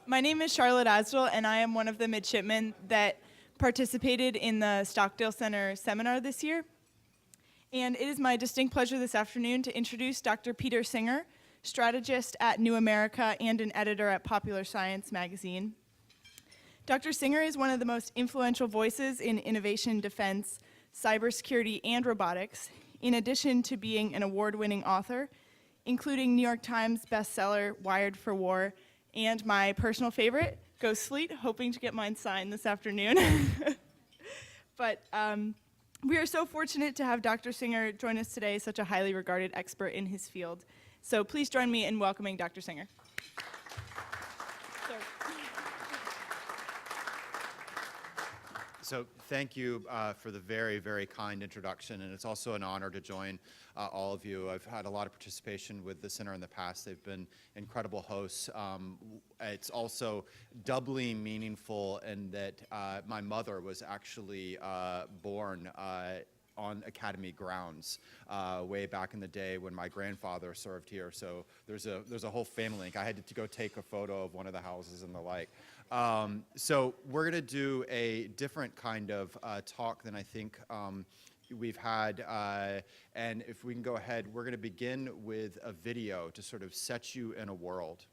My name is Charlotte Asdell, and I am one of the midshipmen that participated in the Stockdale Center seminar this year. And it is my distinct pleasure this afternoon to introduce Dr. Peter Singer, strategist at New America and an editor at Popular Science magazine. Dr. Singer is one of the most influential voices in innovation, defense, cybersecurity, and robotics, in addition to being an award-winning author, including New York Times bestseller, Wired for War, and my personal favorite, Ghost Fleet, hoping to get mine signed this afternoon. But we are so fortunate to have Dr. Singer join us today, such a highly regarded expert in his field. So please join me in welcoming Dr. Singer. So thank you for the very, very kind introduction, and it's also an honor to join all of you. I've had a lot of participation with the center in the past. They've been incredible hosts. It's also doubly meaningful in that my mother was actually born on Academy grounds way back in the day when my grandfather served here. So there's a whole family link. I had to go take a photo of one of the houses and the like. So we're going to do a different kind of talk than I think we've had. And if we can go ahead, we're going to begin with a video to sort of set you in a world.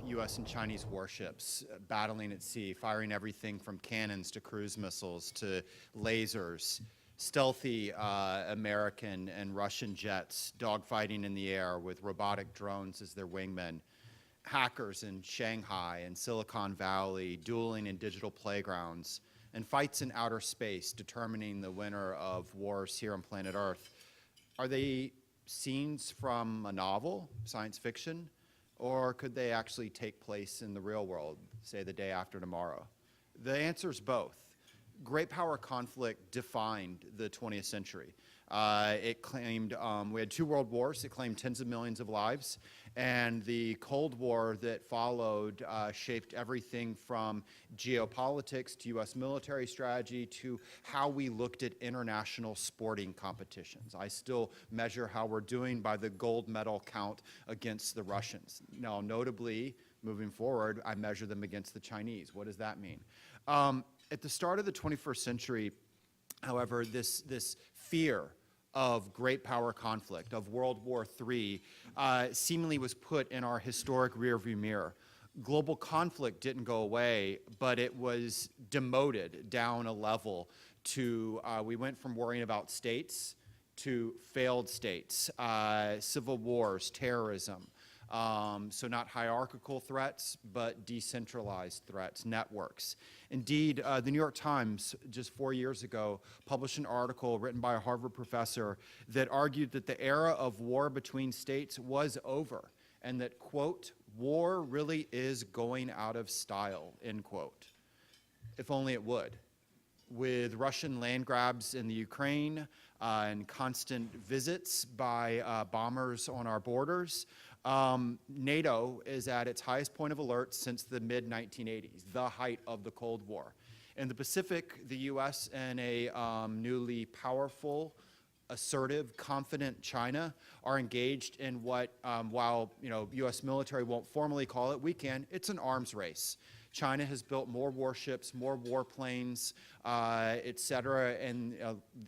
US and Chinese warships battling at sea, firing everything from cannons to cruise missiles to lasers, stealthy American and Russian jets dogfighting in the air with robotic drones as their wingmen, hackers in Shanghai and Silicon Valley dueling in digital playgrounds, and fights in outer space determining the winner of wars here on planet Earth. Are they scenes from a novel, science fiction? Or could they actually take place in the real world, say the day after tomorrow? The answer is both. Great power conflict defined the 20th century. It claimed, we had 2 world wars, it claimed tens of millions of lives, and the Cold War that followed shaped everything from geopolitics to US military strategy to how we looked at international sporting competitions. I still measure how we're doing by the gold medal count against the Russians. Now, notably, moving forward, I measure them against the Chinese. What does that mean? At the start of the 21st century, however, this fear of great power conflict, of World War III, seemingly was put in our historic rearview mirror. Global conflict didn't go away, but it was demoted down a level to, we went from worrying about states to failed states, civil wars, terrorism. So not hierarchical threats, but decentralized threats, networks. Indeed, the New York Times, just 4 years ago, published an article written by a Harvard professor that argued that the era of war between states was over, and that, quote, war really is going out of style, end quote. If only it would. With Russian land grabs in the Ukraine and constant visits by bombers on our borders, NATO is at its highest point of alert since the mid-1980s, the height of the Cold War. In the Pacific, the US and a newly powerful, assertive, confident China are engaged in what, while US military won't formally call it, we can, it's an arms race China has built more warships, more warplanes, et cetera, and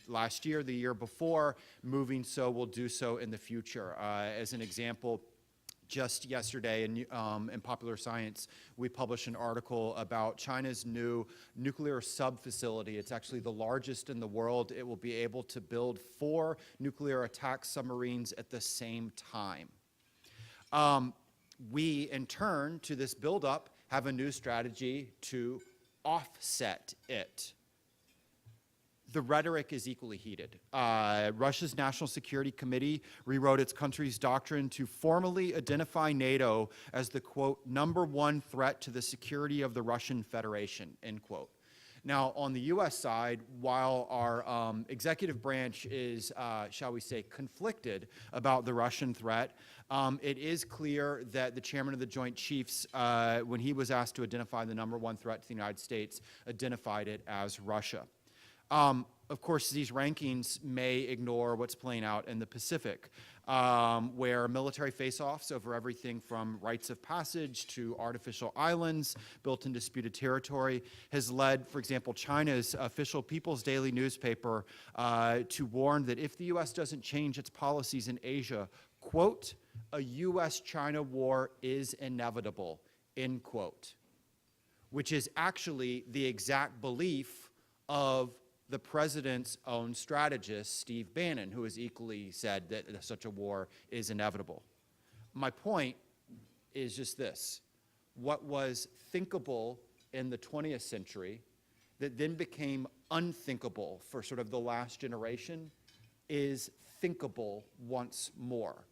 last year, the year before, moving so will do so in the future. As an example, just yesterday in Popular Science, we published an article about China's new nuclear sub-facility. It's actually the largest in the world. It will be able to build 4 nuclear attack submarines at the same time. We, in turn, to this buildup, have a new strategy to offset it. The rhetoric is equally heated. Russia's National Security Committee rewrote its country's doctrine to formally identify NATO as the, quote, #1 threat to the security of the Russian Federation, end quote. Now, on the U.S. side, while our executive branch is, shall we say, conflicted about the Russian threat, it is clear that the chairman of the Joint Chiefs, when he was asked to identify the #1 threat to the United States, identified it as Russia. Of course, these rankings may ignore what's playing out in the Pacific, where military face-offs over everything from rites of passage to artificial islands built in disputed territory has led, for example, China's official People's Daily newspaper to warn that if the U.S. doesn't change its policies in Asia, quote, a U.S.-China war is inevitable, end quote, which is actually the exact belief of the president's own strategist, Steve Bannon, who has equally said that such a war is inevitable. My point is just this. What was thinkable in the 20th century that then became unthinkable for sort of the last generation is thinkable once more.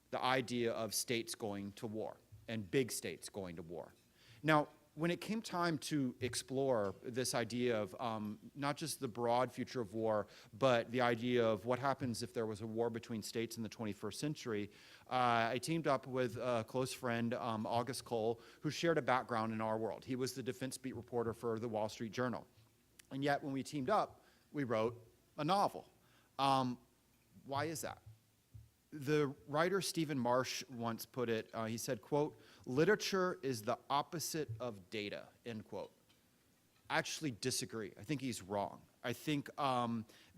The idea of states going to war and big states going to war. Now, when it came time to explore this idea of not just the broad future of war, but the idea of what happens if there was a war between states in the 21st century, I teamed up with a close friend, August Cole, who shared a background in our world. He was the defense beat reporter for the Wall Street Journal. And yet, when we teamed up, we wrote a novel. Why is that? The writer Stephen Marsh once put it, he said, quote, literature is the opposite of data, end quote. I actually disagree. I think he's wrong. I think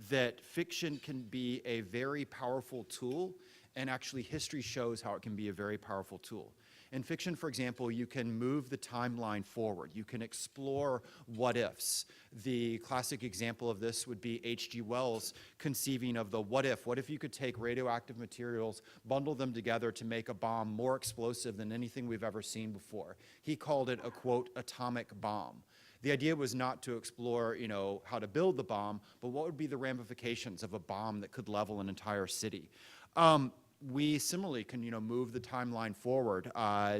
that fiction can be a very powerful tool, and actually history shows how it can be a very powerful tool. In fiction, for example, you can move the timeline forward. You can explore what ifs. The classic example of this would be H.G. Wells conceiving of the what if you could take radioactive materials, bundle them together to make a bomb more explosive than anything we've ever seen before. He called it a, quote, atomic bomb. The idea was not to explore, how to build the bomb, but what would be the ramifications of a bomb that could level an entire city. We similarly can, move the timeline forward.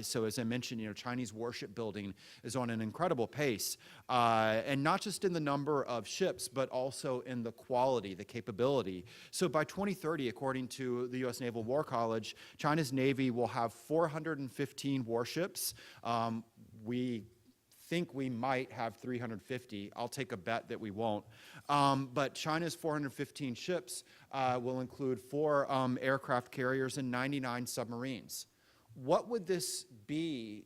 So as I mentioned, Chinese warship building is on an incredible pace, and not just in the number of ships, but also in the quality, the capability. So by 2030, according to the U.S. Naval War College, China's Navy will have 415 warships. We think we might have 350. I'll take a bet that we won't. But China's 415 ships will include 4 aircraft carriers and 99 submarines. What would this be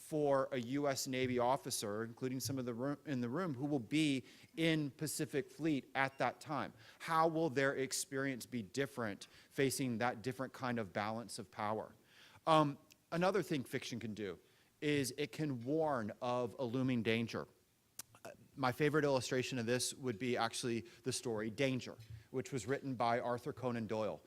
for a U.S. Navy officer, including some of the in the room, who will be in Pacific Fleet at that time? How will their experience be different facing that different kind of balance of power? Another thing fiction can do is it can warn of a looming danger. My favorite illustration of this would be actually the story Danger, which was written by Arthur Conan Doyle.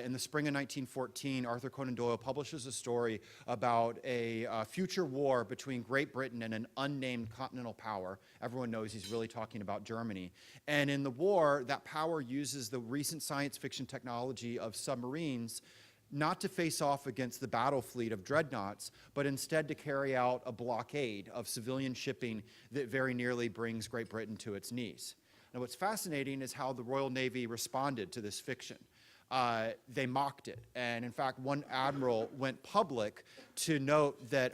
In the spring of 1914, Arthur Conan Doyle publishes a story about a future war between Great Britain and an unnamed continental power. Everyone knows he's really talking about Germany. And in the war, that power uses the recent science fiction technology of submarines not to face off against the battle fleet of dreadnoughts, but instead to carry out a blockade of civilian shipping that very nearly brings Great Britain to its knees. Now, what's fascinating is how the Royal Navy responded to this fiction. they mocked it. And in fact, one admiral went public to note that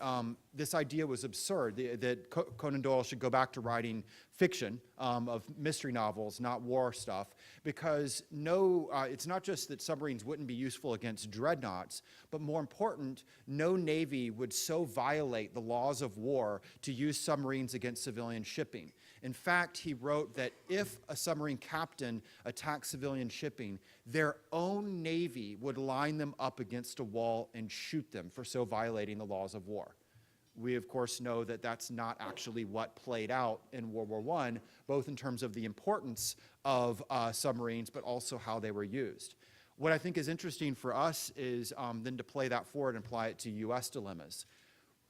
this idea was absurd, that Conan Doyle should go back to writing fiction of mystery novels, not war stuff, because it's not just that submarines wouldn't be useful against dreadnoughts, but more important, no navy would so violate the laws of war to use submarines against civilian shipping. In fact, he wrote that if a submarine captain attacked civilian shipping, their own navy would line them up against a wall and shoot them for so violating the laws of war. We, of course, know that that's not actually what played out in World War I, both in terms of the importance of submarines, but also how they were used. What I think is interesting for us is then to play that forward and apply it to U.S. dilemmas.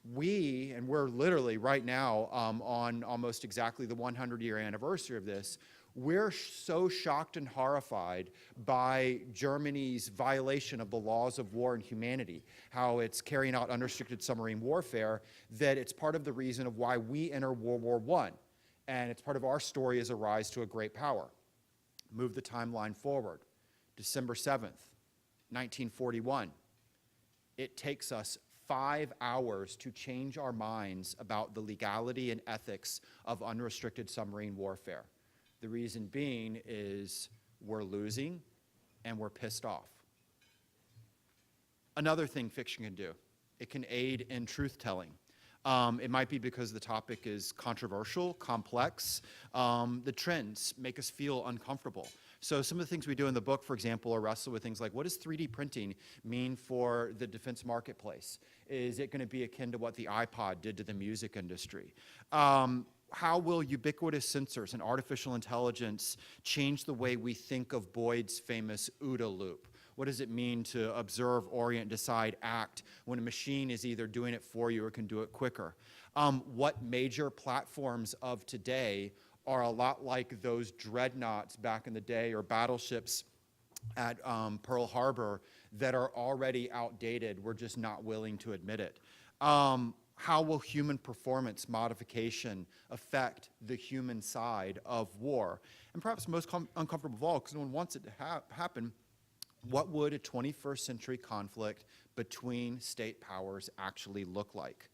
We're literally right now on almost exactly the 100-year anniversary of this, we're so shocked and horrified by Germany's violation of the laws of war and humanity, how it's carrying out unrestricted submarine warfare, that it's part of the reason of why we enter World War I. And it's part of our story as a rise to a great power. Move the timeline forward. December 7th, 1941. It takes us 5 hours to change our minds about the legality and ethics of unrestricted submarine warfare. The reason being is we're losing and we're pissed off. Another thing fiction can do, it can aid in truth-telling. It might be because the topic is controversial, complex. The trends make us feel uncomfortable. So some of the things we do in the book, for example, are wrestle with things like, what does 3D printing mean for the defense marketplace? Is it going to be akin to what the iPod did to the music industry? How will ubiquitous sensors and artificial intelligence change the way we think of Boyd's famous OODA loop? What does it mean to observe, orient, decide, act when a machine is either doing it for you or can do it quicker? What major platforms of today are a lot like those dreadnoughts back in the day or battleships at Pearl Harbor that are already outdated? We're just not willing to admit it. How will human performance modification affect the human side of war? And perhaps most uncomfortable of all, because no one wants it to happen, what would a 21st century conflict between state powers actually look like?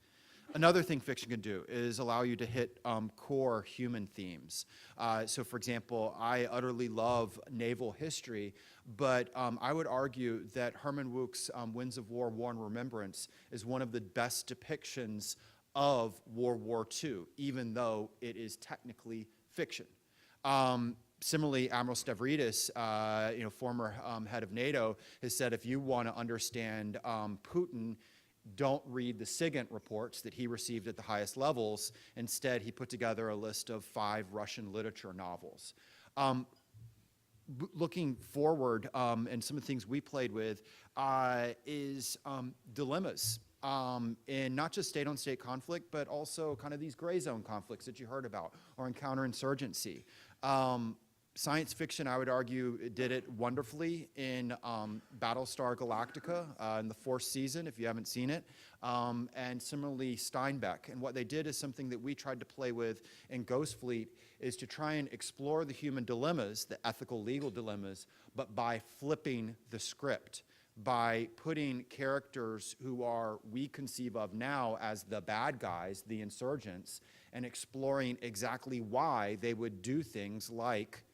Another thing fiction can do is allow you to hit core human themes. So for example, I utterly love naval history, but I would argue that Herman Wouk's Winds of War, War and Remembrance is one of the best depictions of World War II, even though it is technically fiction. Similarly, Admiral Stavridis, former head of NATO, has said if you want to understand Putin, don't read the SIGINT reports that he received at the highest levels. Instead, he put together a list of 5 Russian literature novels. Looking forward, and some of the things we played with is dilemmas in not just state-on-state conflict, but also kind of these gray zone conflicts that you heard about, or in counterinsurgency. Science fiction, I would argue, did it wonderfully in Battlestar Galactica in the 4th season, if you haven't seen it, and similarly Steinbeck. And what they did is something that we tried to play with in Ghost Fleet, is to try and explore the human dilemmas, the ethical, legal dilemmas, but by flipping the script, by putting characters who we conceive of now as the bad guys, the insurgents, and exploring exactly why they would do things like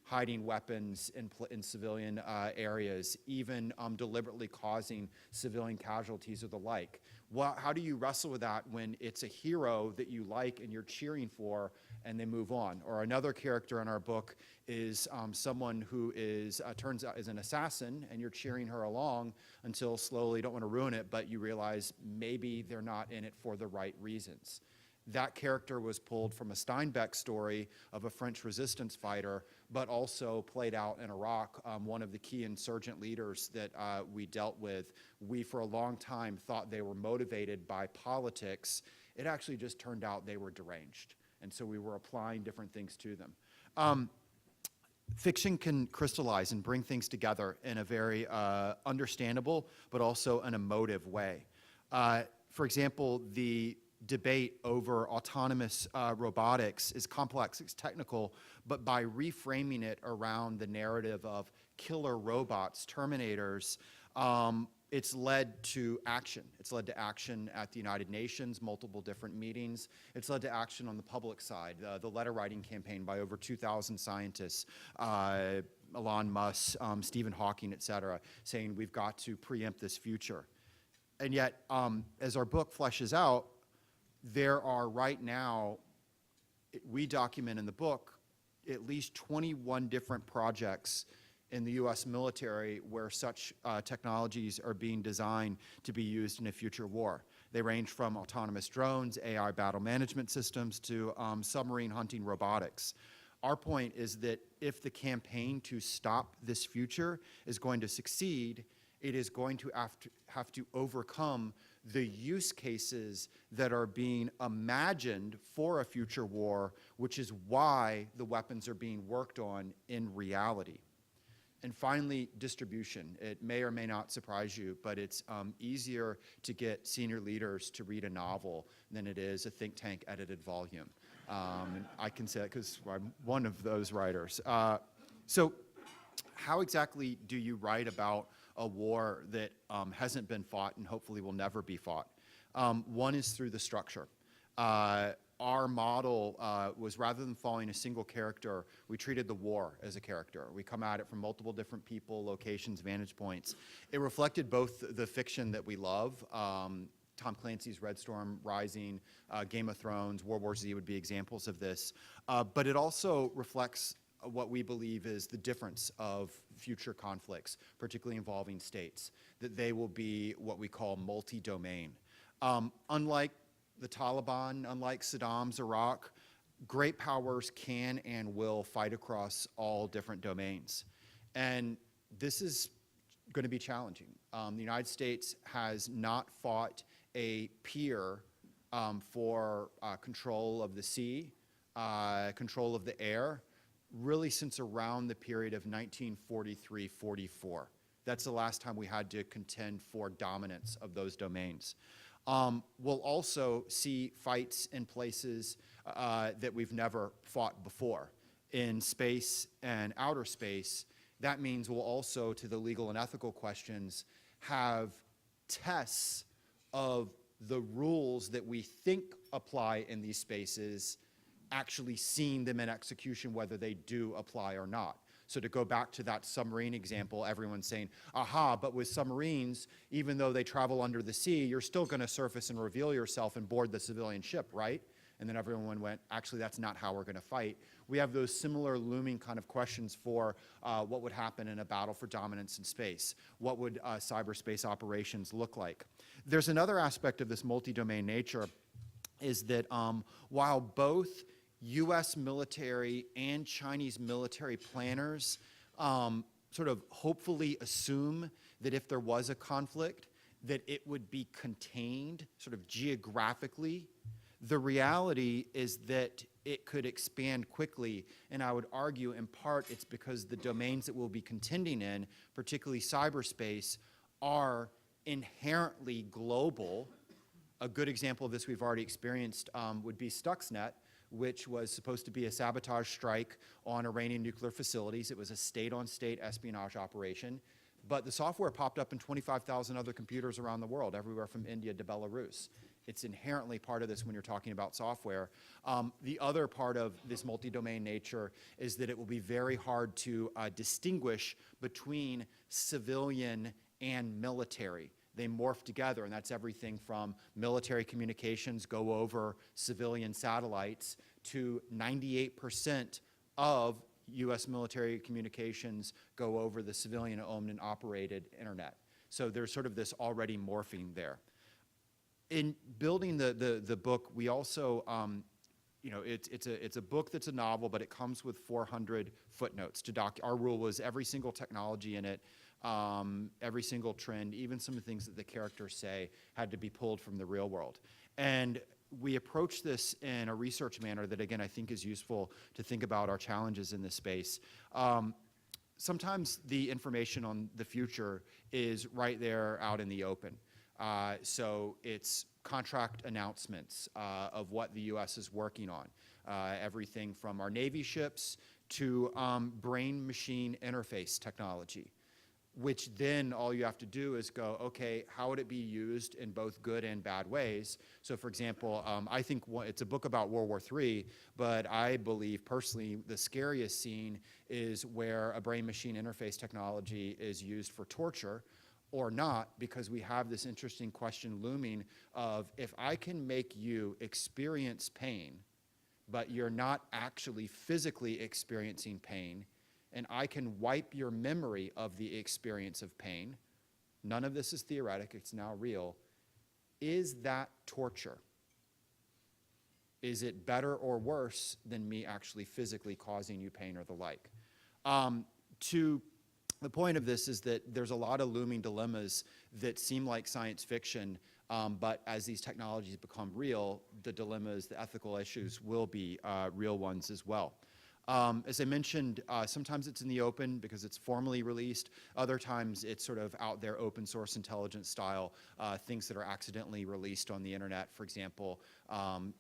hiding weapons in civilian areas, even deliberately causing civilian casualties or the like. How do you wrestle with that when it's a hero that you like and you're cheering for and they move on? Or another character in our book is someone who turns out is an assassin, and you're cheering her along until slowly, don't want to ruin it, but you realize maybe they're not in it for the right reasons. That character was pulled from a Steinbeck story of a French resistance fighter, but also played out in Iraq. One of the key insurgent leaders that we dealt with, we for a long time thought they were motivated by politics. It actually just turned out they were deranged. And so we were applying different things to them. Fiction can crystallize and bring things together in a very understandable, but also an emotive way. For example, the debate over autonomous robotics is complex, it's technical, but by reframing it around the narrative of killer robots, Terminators, it's led to action. It's led to action at the United Nations, multiple different meetings. It's led to action on the public side, the letter writing campaign by over 2,000 scientists, Elon Musk, Stephen Hawking, et cetera, saying we've got to preempt this future. And yet, as our book fleshes out, there are right now, we document in the book, at least 21 different projects in the US military where such technologies are being designed to be used in a future war. They range from autonomous drones, AI battle management systems, to submarine hunting robotics. Our point is that if the campaign to stop this future is going to succeed, it is going to have to overcome the use cases that are being imagined for a future war, which is why the weapons are being worked on in reality. And finally, distribution. It may or may not surprise you, but it's easier to get senior leaders to read a novel than it is a think tank edited volume. And I can say that because I'm one of those writers. So how exactly do you write about a war that hasn't been fought and hopefully will never be fought? One is through the structure. Our model was, rather than following a single character, we treated the war as a character. We come at it from multiple different people, locations, vantage points. It reflected both the fiction that we love, Tom Clancy's Red Storm Rising, Game of Thrones, World War Z would be examples of this, but it also reflects what we believe is the difference of future conflicts, particularly involving states, that they will be what we call multi-domain. Unlike the Taliban, unlike Saddam's Iraq, great powers can and will fight across all different domains. And this is going to be challenging. The United States has not fought a peer for control of the sea, control of the air, really since around the period of 1943-44. That's the last time we had to contend for dominance of those domains. We'll also see fights in places that we've never fought before. In space and outer space, that means we'll also, to the legal and ethical questions, have tests of the rules that we think apply in these spaces, actually seeing them in execution, whether they do apply or not. So to go back to that submarine example, everyone's saying, aha, but with submarines, even though they travel under the sea, you're still going to surface and reveal yourself and board the civilian ship, right? And then everyone went, actually, that's not how we're going to fight. We have those similar looming kind of questions for what would happen in a battle for dominance in space. What would cyberspace operations look like? There's another aspect of this multi-domain nature, is that while both US military and Chinese military planners sort of hopefully assume that if there was a conflict, that it would be contained sort of geographically, the reality is that it could expand quickly, and I would argue in part it's because the domains that we'll be contending in, particularly cyberspace, are inherently global. A good example of this we've already experienced would be Stuxnet, which was supposed to be a sabotage strike on Iranian nuclear facilities. It was a state-on-state espionage operation, but the software popped up in 25,000 other computers around the world, everywhere from India to Belarus. It's inherently part of this when you're talking about software. The other part of this multi-domain nature is that it will be very hard to distinguish between civilian and military. They morph together, and that's everything from military communications go over civilian satellites to 98% of US military communications go over the civilian owned and operated internet. So there's sort of this already morphing there. In building the book, we also, it's a book that's a novel, but it comes with 400 footnotes to our rule was every single technology in it, every single trend, even some of the things that the characters say had to be pulled from the real world. And we approach this in a research manner that, again, I think is useful to think about our challenges in this space. Sometimes the information on the future is right there out in the open. So it's contract announcements of what the US is working on. Everything from our Navy ships to brain-machine interface technology, which then all you have to do is go, okay, how would it be used in both good and bad ways? So for example, I think it's a book about World War III, but I believe personally the scariest scene is where a brain-machine interface technology is used for torture or not, because we have this interesting question looming of, if I can make you experience pain, but you're not actually physically experiencing pain, and I can wipe your memory of the experience of pain, none of this is theoretic, it's now real, is that torture? Is it better or worse than me actually physically causing you pain or the like? The point of this is that there's a lot of looming dilemmas that seem like science fiction, but as these technologies become real, the dilemmas, the ethical issues will be real ones as well. As I mentioned, sometimes it's in the open because it's formally released. Other times it's sort of out there open source intelligence style, things that are accidentally released on the internet. For example,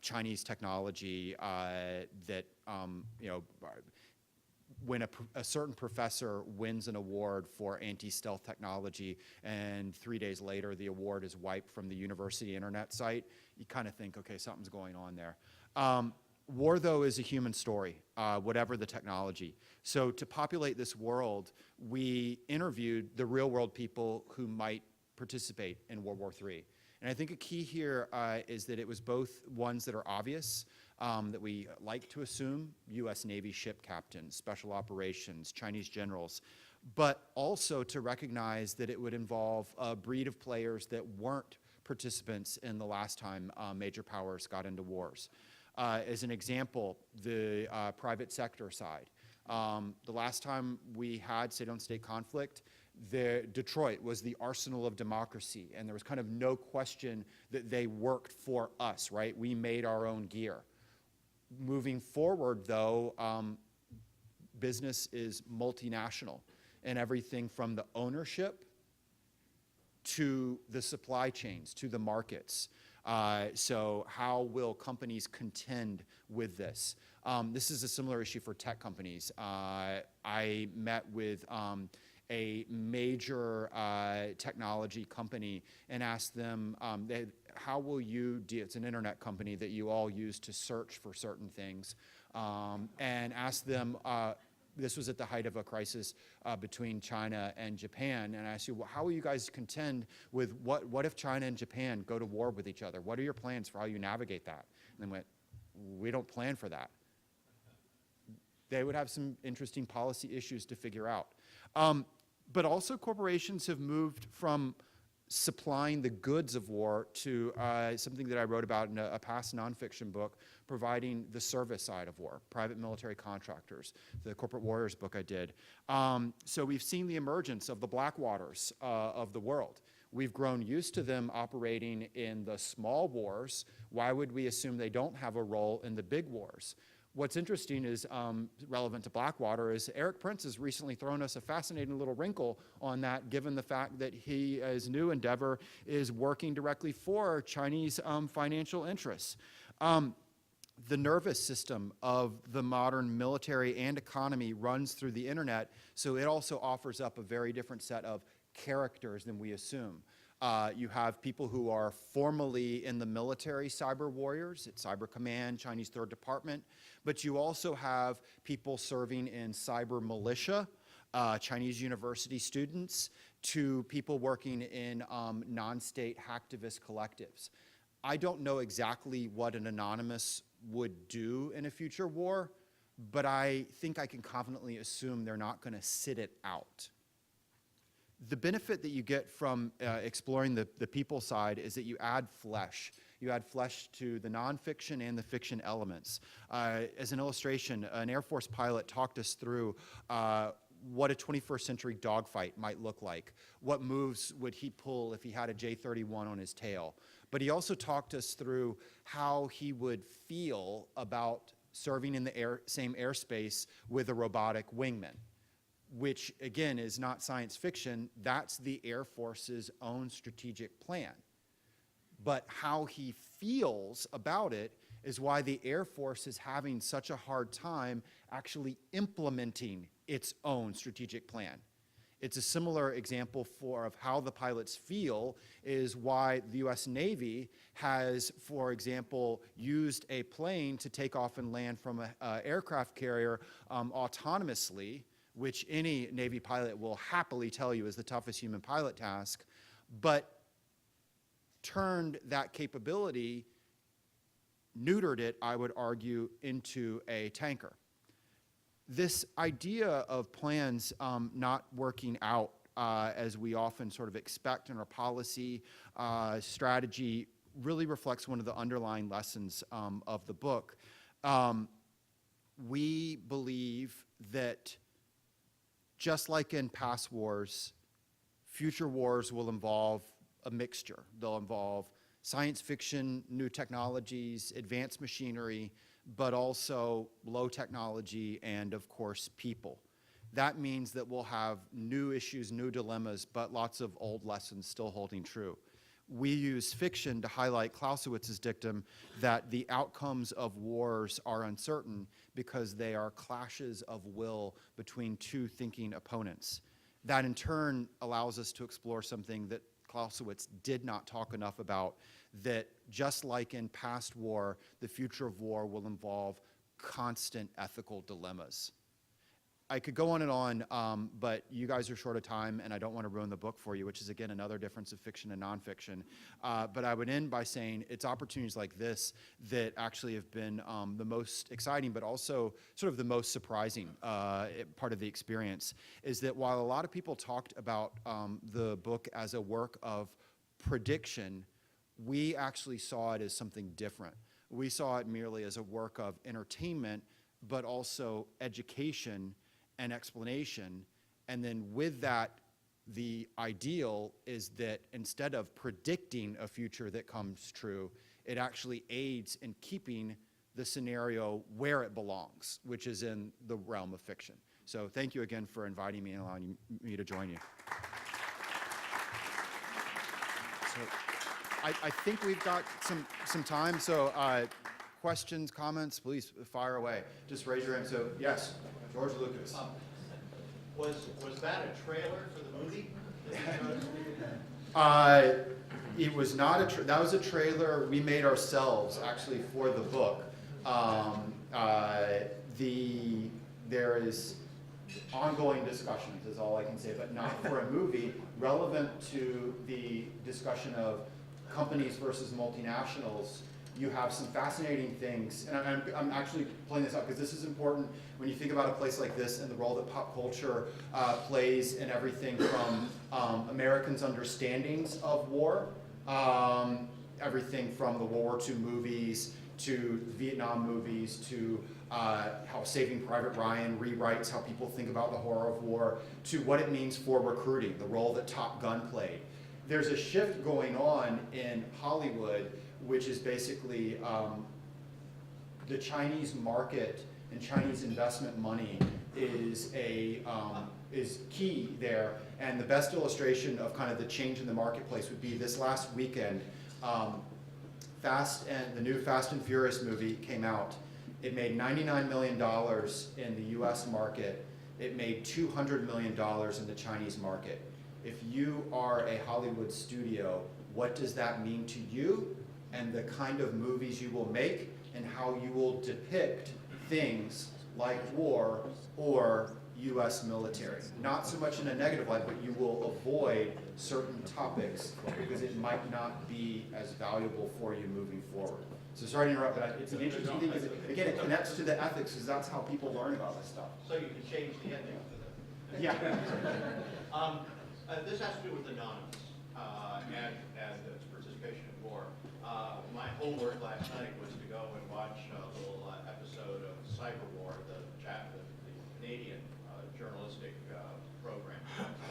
Chinese technology that, when a certain professor wins an award for anti-stealth technology and 3 days later the award is wiped from the university internet site, you kind of think, okay, something's going on there. War, though, is a human story, whatever the technology. So to populate this world, we interviewed the real-world people who might participate in World War III. And I think a key here is that it was both ones that are obvious, that we like to assume, U.S. Navy ship captains, special operations, Chinese generals, but also to recognize that it would involve a breed of players that weren't participants in the last time major powers got into wars. As an example, the private sector side. The last time we had state-on-state conflict, Detroit was the arsenal of democracy, and there was kind of no question that they worked for us, right? We made our own gear. Moving forward, though, business is multinational, and everything from the ownership to the supply chains, to the markets. So how will companies contend with this? This is a similar issue for tech companies. I met with a major technology company and asked them, how will you deal, it's an internet company that you all use to search for certain things, and asked them, this was at the height of a crisis between China and Japan, and I asked you, well, how will you guys contend with what if China and Japan go to war with each other? What are your plans for how you navigate that? And they went, we don't plan for that. They would have some interesting policy issues to figure out. But also corporations have moved from supplying the goods of war to something that I wrote about in a past nonfiction book, providing the service side of war, private military contractors, the Corporate Warriors book I did. So we've seen the emergence of the Blackwaters of the world. We've grown used to them operating in the small wars. Why would we assume they don't have a role in the big wars? What's interesting is, relevant to Blackwater, is Eric Prince has recently thrown us a fascinating little wrinkle on that, given the fact that his new endeavor is working directly for Chinese financial interests. The nervous system of the modern military and economy runs through the internet, so it also offers up a very different set of characters than we assume. You have people who are formally in the military cyber warriors at Cyber Command, Chinese Third Department, but you also have people serving in cyber militia, Chinese university students, to people working in non-state hacktivist collectives. I don't know exactly what an anonymous would do in a future war, but I think I can confidently assume they're not going to sit it out. The benefit that you get from exploring the people side is that you add flesh. You add flesh to the nonfiction and the fiction elements. As an illustration, an Air Force pilot talked us through what a 21st century dogfight might look like. What moves would he pull if he had a J-31 on his tail? But he also talked us through how he would feel about serving in the same airspace with a robotic wingman, which again is not science fiction. That's the Air Force's own strategic plan. But how he feels about it is why the Air Force is having such a hard time actually implementing its own strategic plan. It's a similar example of how the pilots feel is why the US Navy has, for example, used a plane to take off and land from an aircraft carrier autonomously, which any Navy pilot will happily tell you is the toughest human pilot task, but turned that capability, neutered it, I would argue, into a tanker. This idea of plans not working out as we often sort of expect in our policy strategy really reflects one of the underlying lessons of the book. We believe that just like in past wars, future wars will involve a mixture. They'll involve science fiction, new technologies, advanced machinery, but also low technology and, of course, people. That means that we'll have new issues, new dilemmas, but lots of old lessons still holding true. We use fiction to highlight Clausewitz's dictum that the outcomes of wars are uncertain because they are clashes of will between two thinking opponents. That in turn allows us to explore something that Clausewitz did not talk enough about, that just like in past war, the future of war will involve constant ethical dilemmas. I could go on and on, but you guys are short of time, and I don't want to ruin the book for you, which is, again, another difference of fiction and nonfiction. But I would end by saying it's opportunities like this that actually have been the most exciting, but also sort of the most surprising part of the experience, is that while a lot of people talked about the book as a work of prediction, we actually saw it as something different. We saw it merely as a work of entertainment, but also education and explanation. And then with that, the ideal is that instead of predicting a future that comes true, it actually aids in keeping the scenario where it belongs, which is in the realm of fiction. So thank you again for inviting me and allowing me to join you. So I think we've got some time, so questions, comments, please fire away. Just raise your hand. So yes, George Lucas. Was that a trailer for the movie? It was not that was a trailer we made ourselves, actually, for the book. There is ongoing discussions, is all I can say, but not for a movie, relevant to the discussion of companies versus multinationals. You have some fascinating things, and I'm actually playing this out because this is important when you think about a place like this and the role that pop culture plays in everything from Americans' understandings of war, everything from the World War II movies to Vietnam movies to how Saving Private Ryan rewrites how people think about the horror of war, to what it means for recruiting, the role that Top Gun played. There's a shift going on in Hollywood, which is basically the Chinese market and Chinese investment money is key there. And the best illustration of kind of the change in the marketplace would be this last weekend. The new Fast and Furious movie came out. It made $99 million in the US market. It made $200 million in the Chinese market. If you are a Hollywood studio, what does that mean to you and the kind of movies you will make and how you will depict things like war or US military? Not so much in a negative light, but you will avoid certain topics because it might not be as valuable for you moving forward. So sorry to interrupt, but it's an interesting thing because, again, it connects to the ethics because that's how people learn about this stuff. So you can change the ending to that. Yeah. This has to do with Anonymous and its participation in war. My homework last night was to go and watch a little episode of Cyber War, the Canadian journalistic program.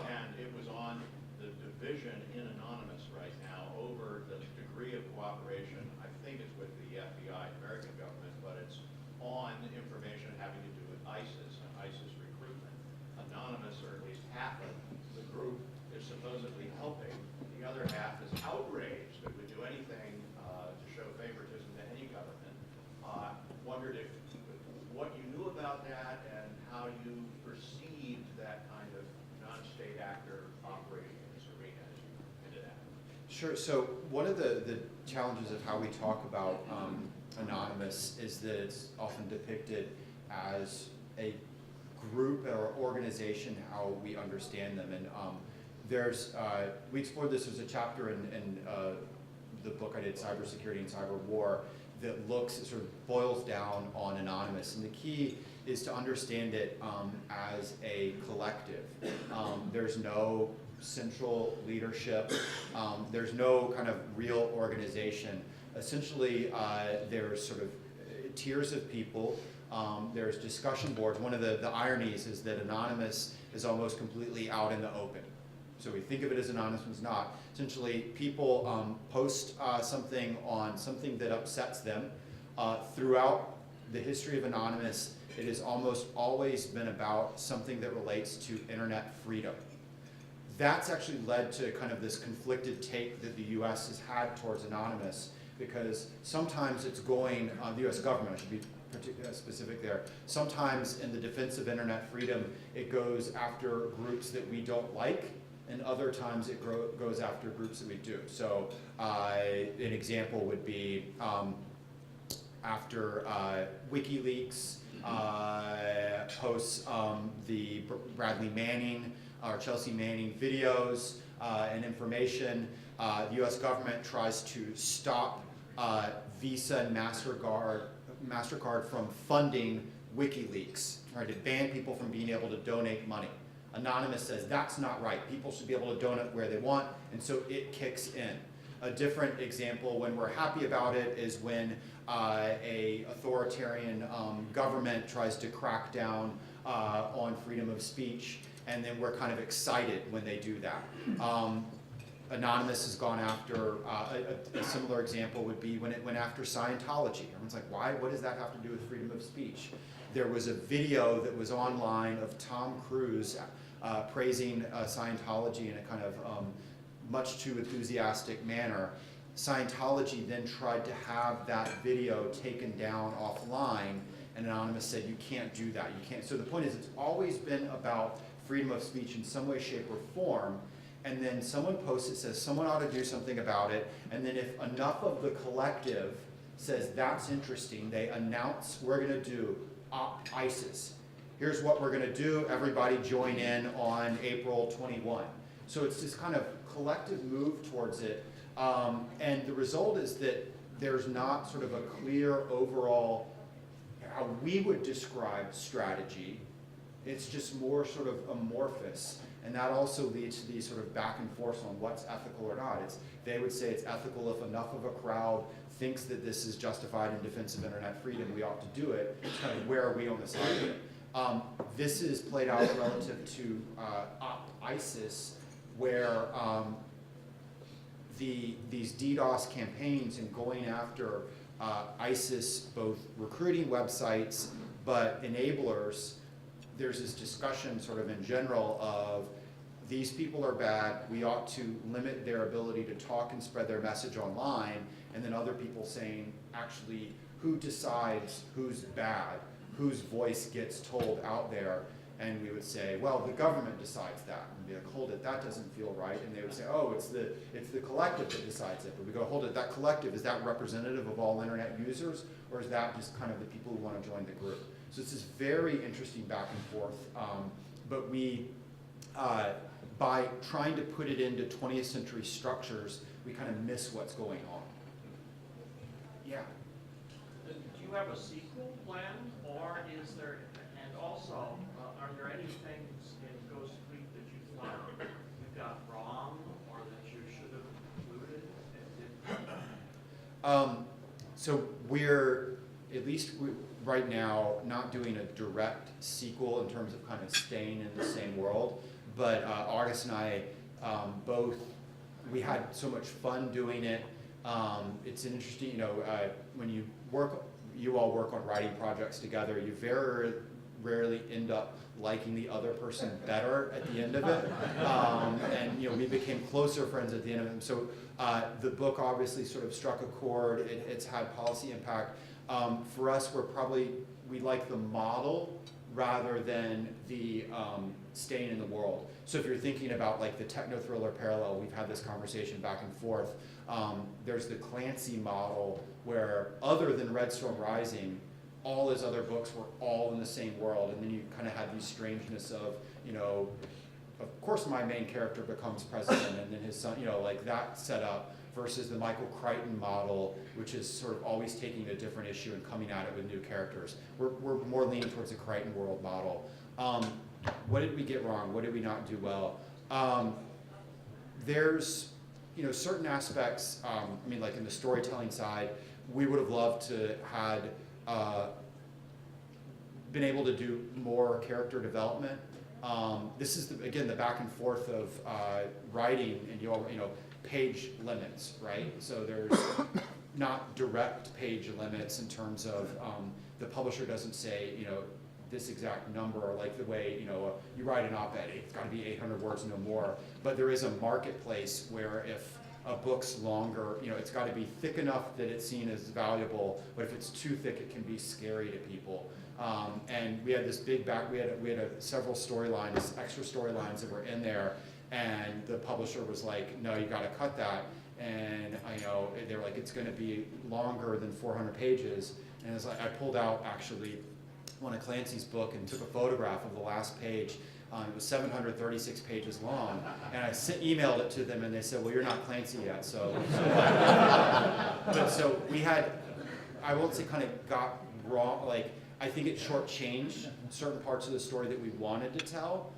And it was on the division in Anonymous right now over the degree of cooperation. I think it's with the FBI, American government, but it's on information having to do with ISIS and ISIS recruitment. Anonymous, or at least half of the group, is supposedly helping. The other half is outraged that would do anything to show favoritism to any government. wondered if what you knew about that and how you perceived that kind of non-state actor operating in this arena as you into that. Sure. So one of the challenges of how we talk about anonymous is that it's often depicted as a group or organization, how we understand them. And we explored this as a chapter in the book I did, Cybersecurity and Cyber War, that sort of boils down on anonymous. And the key is to understand it as a collective. There's no central leadership. There's no kind of real organization. Essentially, there's sort of tiers of people. There's discussion boards. One of the ironies is that anonymous is almost completely out in the open. So we think of it as anonymous, it's not. Essentially, people post something on something that upsets them. Throughout the history of anonymous, it has almost always been about something that relates to internet freedom. That's actually led to kind of this conflicted take that the US has had towards anonymous, because sometimes it's going, the US government, I should be particularly specific there, sometimes in the defense of internet freedom, it goes after groups that we don't like, and other times it goes after groups that we do. So an example would be after WikiLeaks posts the Bradley Manning or Chelsea Manning videos and information, the US government tries to stop Visa and MasterCard from funding WikiLeaks, right, to ban people from being able to donate money. Anonymous says that's not right. People should be able to donate where they want, and so it kicks in. A different example, when we're happy about it, is when a authoritarian government tries to crack down on freedom of speech, and then we're kind of excited when they do that. Anonymous has gone after, a similar example would be when it went after Scientology. Everyone's like, why? What does that have to do with freedom of speech? There was a video that was online of Tom Cruise praising Scientology in a kind of much too enthusiastic manner. Scientology then tried to have that video taken down offline, and Anonymous said, you can't do that, you can't. So the point is, it's always been about freedom of speech in some way, shape, or form, and then someone posts it, says someone ought to do something about it, and then if enough of the collective says that's interesting, they announce we're gonna do ISIS. Here's what we're gonna do, everybody join in on April 21. So it's this kind of collective move towards it, and the result is that there's not sort of a clear overall, how we would describe strategy. It's just more sort of amorphous, and that also leads to these sort of back and forth on what's ethical or not. They would say it's ethical if enough of a crowd thinks that this is justified in defense of internet freedom, we ought to do it. It's kind of where are we on the side of it? This is played out relative to ISIS, where these DDoS campaigns and going after ISIS, both recruiting websites but enablers, there's this discussion sort of in general of these people are bad, we ought to limit their ability to talk and spread their message online, and then other people saying, actually, who decides who's bad, whose voice gets told out there? And we would say, well, the government decides that. And we'd be like, hold it, that doesn't feel right. And they would say, oh, it's the collective that decides it. But we go, hold it, that collective, is that representative of all internet users? Or is that just kind of the people who want to join the group? So it's this very interesting back and forth. But we, by trying to put it into 20th century structures, we kind of miss what's going on. Yeah. Do you have a sequel plan, or is there, and also, are there any things in Ghost Creek that you thought you got wrong, or that you should have included and didn't? So we're, at least right now, not doing a direct sequel in terms of kind of staying in the same world, but August and I both, we had so much fun doing it. It's an interesting, when you all work on writing projects together, you very rarely end up liking the other person better at the end of it. And we became closer friends at the end of it. So the book obviously sort of struck a chord. It's had policy impact. For us, we like the model rather than the staying in the world. So if you're thinking about like the techno-thriller parallel, we've had this conversation back and forth. There's the Clancy model where, other than Red Storm Rising, all his other books were all in the same world, and then you kind of had these strangeness of, of course my main character becomes president, and then his son, like that setup, versus the Michael Crichton model, which is sort of always taking a different issue and coming at it with new characters. We're more leaning towards the Crichton world model. What did we get wrong? What did we not do well? There's, certain aspects, like in the storytelling side, we would have loved to had been able to do more character development. This is, again, the back and forth of writing, and page limits, right? So there's not direct page limits in terms of the publisher doesn't say, this exact number, or like the way, you write an op-ed, it's got to be 800 words, no more. But there is a marketplace where if a book's longer, it's got to be thick enough that it's seen as valuable, but if it's too thick, it can be scary to people. And we had this big we had several storylines, extra storylines that were in there, and the publisher was like, no, you got to cut that. And they're like, it's going to be longer than 400 pages. And it's like, I pulled out actually one of Clancy's book and took a photograph of the last page. It was 736 pages long, and I emailed it to them, and they said, well, you're not Clancy yet, so. But so we had, I won't say kind of got wrong, like, I think it shortchanged certain parts of the story that we wanted to tell,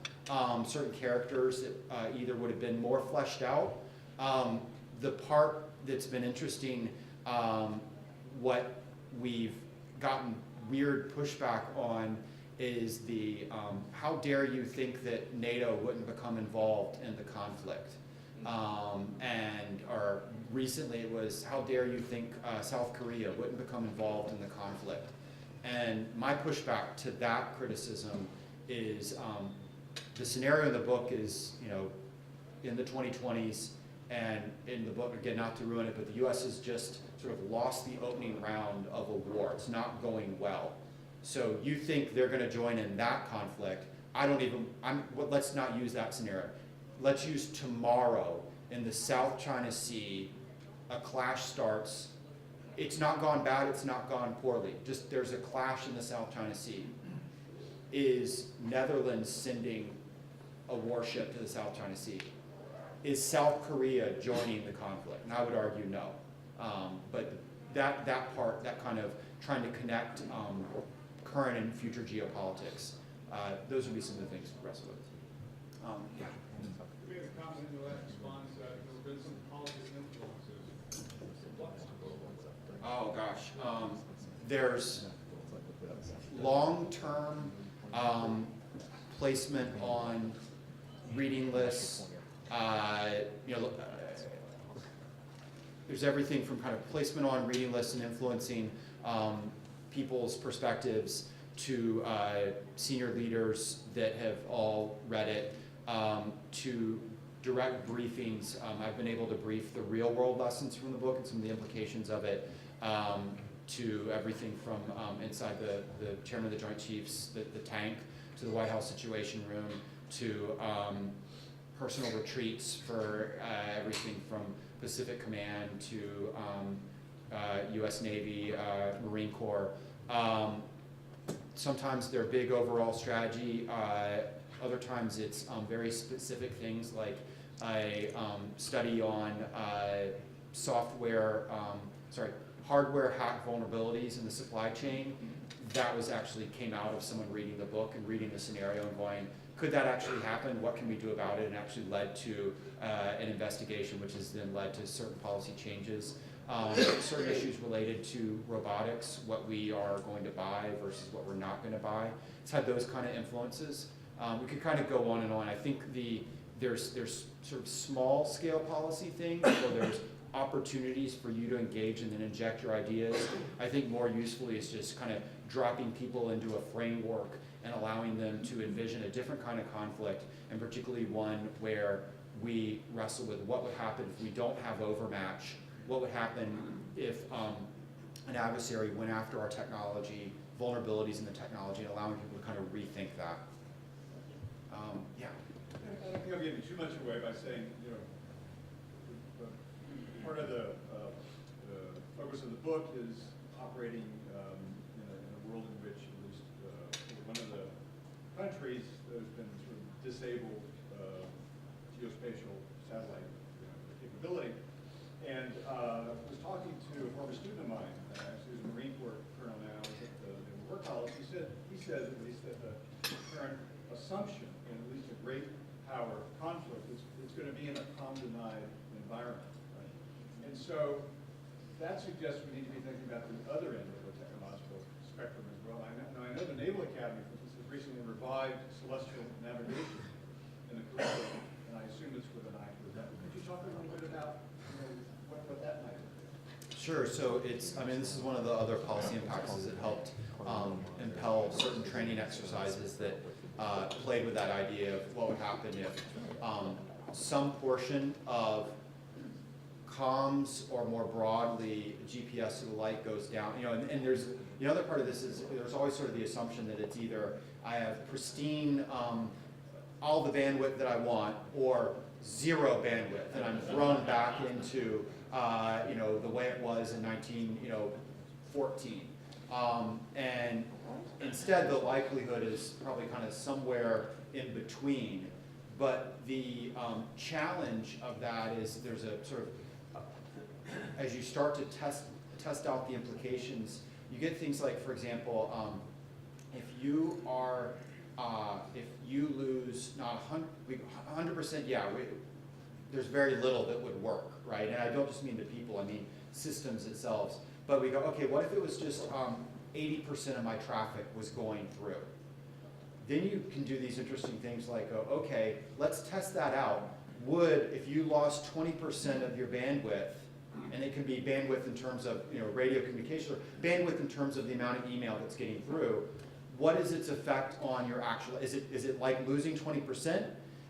certain characters that either would have been more fleshed out. The part that's been interesting, what we've gotten weird pushback on is the how dare you think that NATO wouldn't become involved in the conflict, or recently it was how dare you think South Korea wouldn't become involved in the conflict. And my pushback to that criticism is the scenario in the book is, in the 2020s, and in the book, again, not to ruin it, but the U.S. has just sort of lost the opening round of a war. It's not going well. So you think they're going to join in that conflict. Let's not use that scenario. Let's use tomorrow in the South China Sea, a clash starts. It's not gone bad, it's not gone poorly. Just there's a clash in the South China Sea. Is Netherlands sending a warship to the South China Sea? Is South Korea joining the conflict? And I would argue no. But that part, that kind of trying to connect current and future geopolitics, those would be some of the things to wrestle with. Yeah. We had a comment in the last response that there have been some policy influences. Oh gosh, there's long-term placement on reading lists. There's everything from kind of placement on reading lists and influencing people's perspectives to senior leaders that have all read it, to direct briefings. I've been able to brief the real world lessons from the book and some of the implications of it, to everything from inside the chairman of the Joint Chiefs, the tank, to the White House Situation Room, to personal retreats for everything from Pacific Command to U.S. Navy, Marine Corps. Sometimes they're big overall strategy. Other times it's very specific things like a study on hardware hack vulnerabilities in the supply chain. That was actually came out of someone reading the book and reading the scenario and going, could that actually happen? What can we do about it? And actually led to an investigation, which has then led to certain policy changes. Certain issues related to robotics, what we are going to buy versus what we're not going to buy. It's had those kind of influences. We could kind of go on and on. I think there's sort of small scale policy things where there's opportunities for you to engage and then inject your ideas. I think more usefully is just kind of dropping people into a framework and allowing them to envision a different kind of conflict, and particularly one where we wrestle with what would happen if we don't have overmatch, what would happen if an adversary went after our technology, vulnerabilities in the technology, and allowing people to kind of rethink that. Yeah. I don't think I'm giving too much away by saying, part of the focus of the book is operating in a world in which at least one of the countries there's been sort of disabled geospatial satellite capability. And I was talking to a former student of mine, actually who's a Marine Corps colonel now, was at the Naval War College. He said at least that the current assumption in at least a great power conflict is it's going to be in a comm-denied environment. Right? And so that suggests we need to be thinking about the other end of the technological spectrum as well. I know the Naval Academy, for instance, has recently revived celestial navigation in the curriculum, and I assume it's with an eye to that. Could you talk a little bit about what that might be? Sure. So this is one of the other policy impacts is it helped impel certain training exercises that played with that idea of what would happen if some portion of comms or more broadly GPS or the like goes down. And there's the other part of this is there's always sort of the assumption that it's either I have pristine all the bandwidth that I want or zero bandwidth, and I'm thrown back into the way it was in 1914. And instead, the likelihood is probably kind of somewhere in between. But the challenge of that is there's a sort of, as you start to test out the implications, you get things like, for example, if you lose not 100%, there's very little that would work, right? And I don't just mean the people, I mean systems themselves. But we go, okay, what if it was just 80% of my traffic was going through? Then you can do these interesting things like, okay, let's test that out. If you lost 20% of your bandwidth, and it can be bandwidth in terms of radio communication, or bandwidth in terms of the amount of email that's getting through, what is its effect on your actual, is it like losing 20%?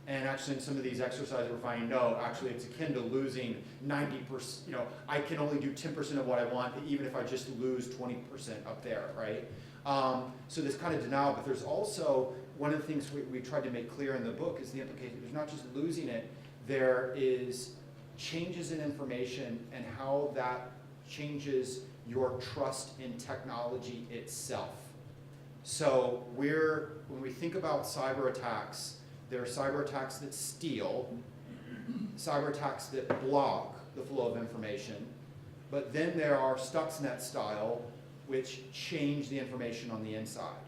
And actually in some of these exercises we're finding, no, actually it's akin to losing 90%, I can only do 10% of what I want, even if I just lose 20% up there, right? So this kind of denial, but there's also, one of the things we tried to make clear in the book is the implication, there's not just losing it, there is changes in information and how that changes your trust in technology itself. So when we think about cyber attacks, there are cyber attacks that steal, cyber attacks that block the flow of information, but then there are Stuxnet style, which change the information on the inside.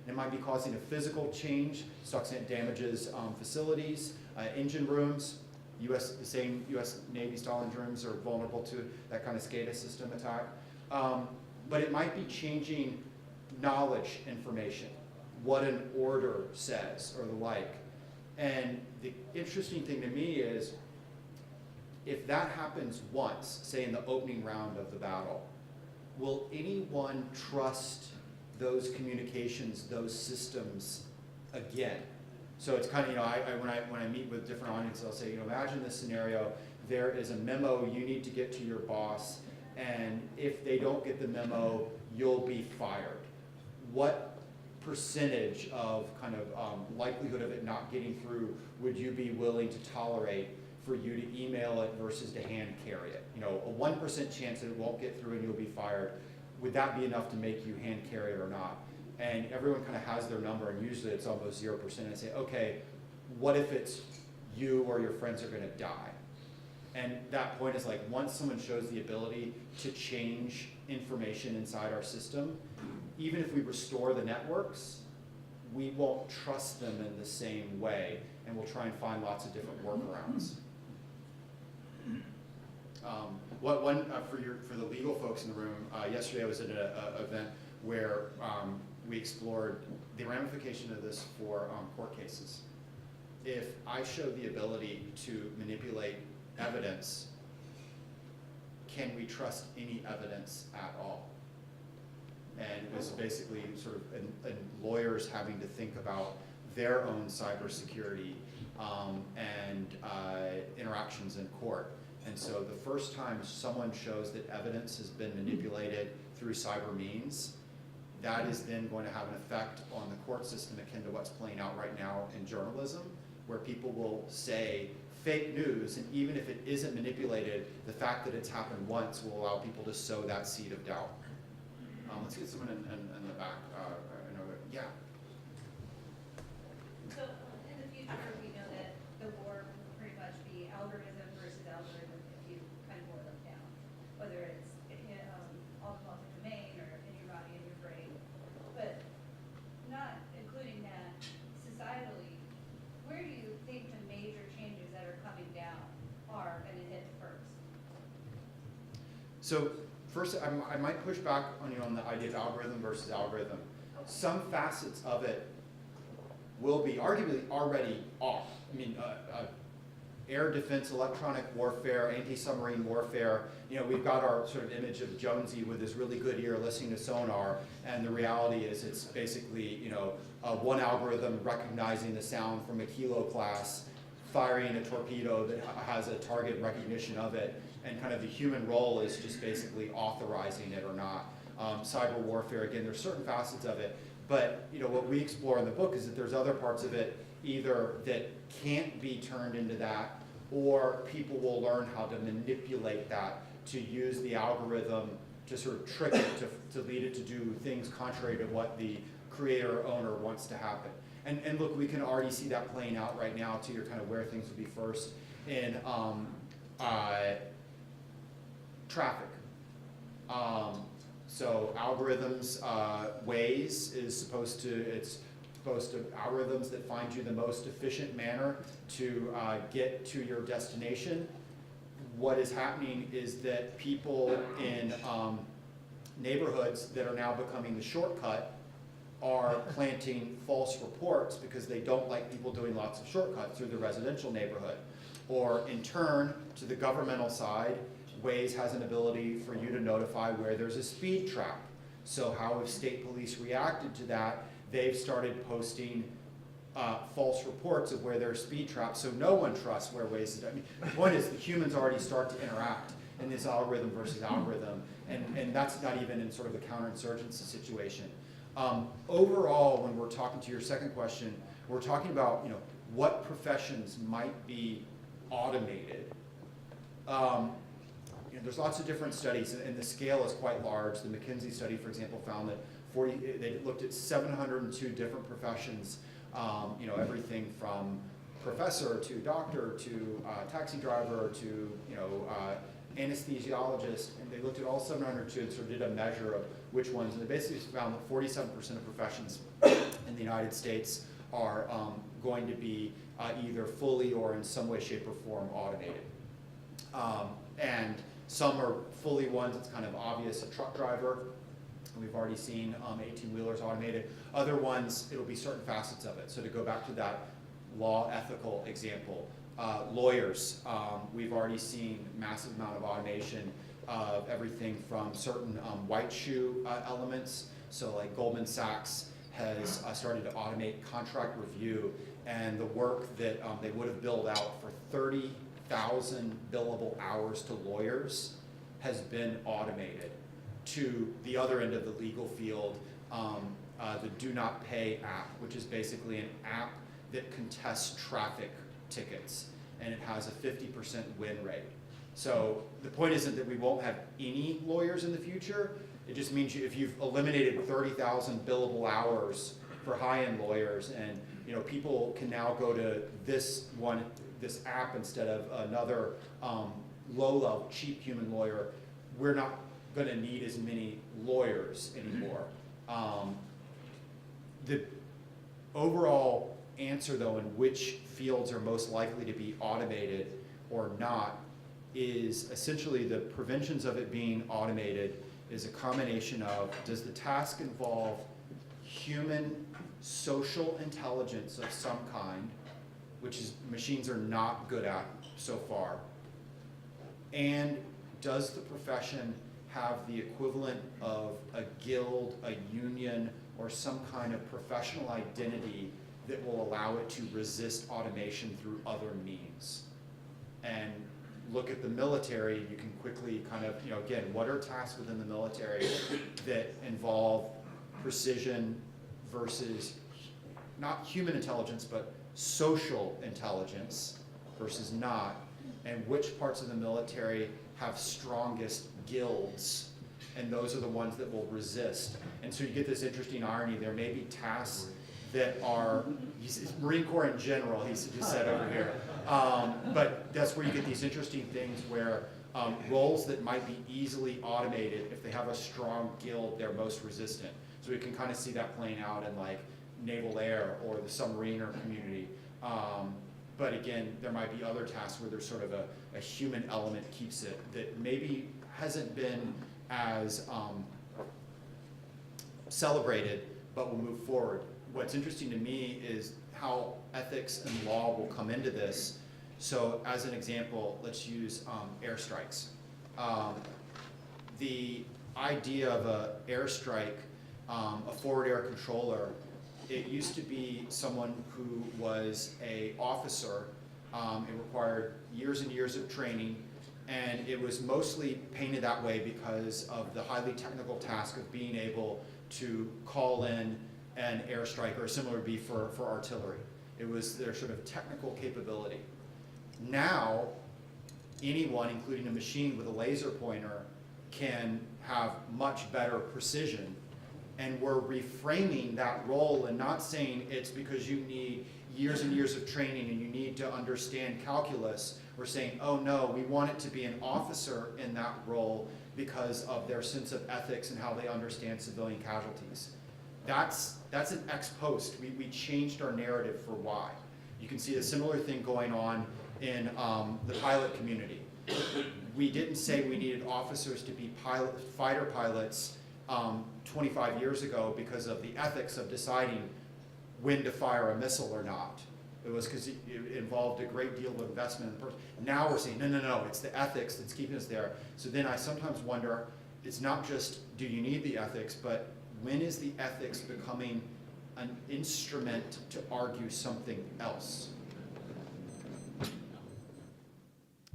It might be causing a physical change. Stuxnet damages facilities, engine rooms. The same U.S. Navy style engine rooms are vulnerable to that kind of SCADA system attack. But it might be changing knowledge information, what an order says or the like. And the interesting thing to me is if that happens once, say in the opening round of the battle, will anyone trust those communications, those systems again? So it's kind of, when I meet with different audiences, I'll say, imagine this scenario, there is a memo you need to get to your boss, and if they don't get the memo, you'll be fired. What percentage of kind of likelihood of it not getting through would you be willing to tolerate for you to email it versus to hand carry it? A 1% chance that it won't get through and you'll be fired. Would that be enough to make you hand carry it or not? And everyone kind of has their number, and usually it's almost 0%. And say, okay, what if it's you or your friends are going to die? And that point is like, once someone shows the ability to change information inside our system, even if we restore the networks, we won't trust them in the same way, and we'll try and find lots of different workarounds. For the legal folks in the room, yesterday I was at an event where we explored the ramification of this for court cases. If I show the ability to manipulate evidence, can we trust any evidence at all? And it was basically sort of lawyers having to think about their own cybersecurity and interactions in court. And so the first time someone shows that evidence has been manipulated through cyber means, that is then going to have an effect on the court system akin to what's playing out right now in journalism, where people will say fake news, and even if it isn't manipulated, the fact that it's happened once will allow people to sow that seed of doubt. Let's get someone in the back. Yeah. So in the future, we know that the war will pretty much be algorithm versus algorithm if you kind of boil it down, whether it's all the public domain or in your body and your brain. But not including that, societally, where do you think the major changes that are coming down are going to hit first? So first, I might push back on you on the idea of algorithm versus algorithm. Some facets of it will be arguably already off. I mean, air defense, electronic warfare, anti-submarine warfare. You know, we've got our sort of image of Jonesy with his really good ear listening to sonar, and the reality is it's basically, you know, one algorithm recognizing the sound from a Kilo class, firing a torpedo that has a target recognition of it, and kind of the human role is just basically authorizing it or not. Cyber warfare, again, there's certain facets of it, but you know what we explore in the book is that there's other parts of it either that can't be turned into that, or people will learn how to manipulate that to use the algorithm to sort of trick it to lead it to do things contrary to what the creator or owner wants to happen. And look, we can already see that playing out right now to your kind of where things would be first in traffic. So algorithms, Waze is supposed to, algorithms that find you the most efficient manner to get to your destination. What is happening is that people in neighborhoods that are now becoming the shortcut are planting false reports because they don't like people doing lots of shortcuts through the residential neighborhood. Or in turn, to the governmental side, Waze has an ability for you to notify where there's a speed trap. So how have state police reacted to that? They've started posting false reports of where there are speed traps, so no one trusts where Waze is. I mean, the point is the humans already start to interact in this algorithm versus algorithm, and that's not even in sort of a counterinsurgency situation. Overall, when we're talking to your second question, we're talking about, you know, what professions might be automated. You know, there's lots of different studies, and the scale is quite large. The McKinsey study, for example, found that they looked at 702 different professions. You know, everything from professor to doctor to taxi driver to, you know, anesthesiologist, and they looked at all 702 and sort of did a measure of which ones, and they basically found that 47% of professions in the United States are going to be either fully or in some way, shape, or form automated. And some are fully ones, it's kind of obvious, a truck driver. We've already seen 18-wheelers automated. Other ones, it'll be certain facets of it. So to go back to that law ethical example, lawyers, we've already seen massive amount of automation of everything from certain white shoe elements. So like Goldman Sachs has started to automate contract review, and the work that they would have billed out for 30,000 billable hours to lawyers has been automated. To the other end of the legal field, the Do Not Pay app, which is basically an app that contests traffic tickets, and it has a 50% win rate. So the point isn't that we won't have any lawyers in the future. It just means if you've eliminated 30,000 billable hours for high-end lawyers, and you know people can now go to this app instead of another low-level, cheap human lawyer, we're not going to need as many lawyers anymore. The overall answer, though, in which fields are most likely to be automated or not is essentially the preventions of it being automated is a combination of, does the task involve human social intelligence of some kind, which is machines are not good at so far, and does the profession have the equivalent of a guild, a union, or some kind of professional identity that will allow it to resist automation through other means. And look at the military, you can quickly kind of, again, what are tasks within the military that involve precision versus not human intelligence, but social intelligence versus not, and which parts of the military have strongest guilds, and those are the ones that will resist. And so you get this interesting irony. There may be tasks that are, Marine Corps in general, he's just said over here, but that's where you get these interesting things where roles that might be easily automated, if they have a strong guild, they're most resistant. So we can kind of see that playing out in like naval air or the submariner community. But again, there might be other tasks where there's sort of a human element keeps it, that maybe hasn't been as celebrated, but will move forward. What's interesting to me is how ethics and law will come into this. So as an example, let's use airstrikes. The idea of an airstrike, a forward air controller, it used to be someone who was an officer. It required years and years of training, and it was mostly painted that way because of the highly technical task of being able to call in an airstrike, or similar would be for artillery. It was their sort of technical capability. Now, anyone, including a machine with a laser pointer, can have much better precision. And we're reframing that role and not saying it's because you need years and years of training and you need to understand calculus. We're saying, oh no, we want it to be an officer in that role because of their sense of ethics and how they understand civilian casualties. That's an ex post. We changed our narrative for why. You can see a similar thing going on in the pilot community. We didn't say we needed officers to be fighter pilots 25 years ago because of the ethics of deciding when to fire a missile or not. It was because it involved a great deal of investment in the person. Now we're saying, no, it's the ethics that's keeping us there. So then I sometimes wonder, it's not just do you need the ethics, but when is the ethics becoming an instrument to argue something else?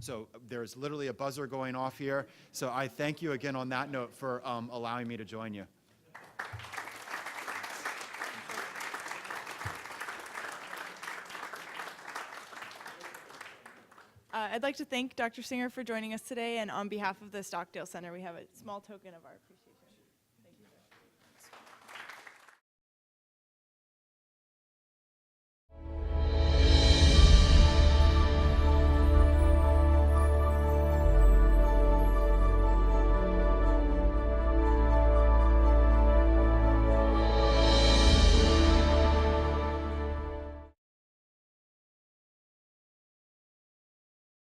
So there's literally a buzzer going off here. So I thank you again on that note for allowing me to join you. I'd like to thank Dr. Singer for joining us today, and on behalf of the Stockdale Center, we have a small token of our appreciation.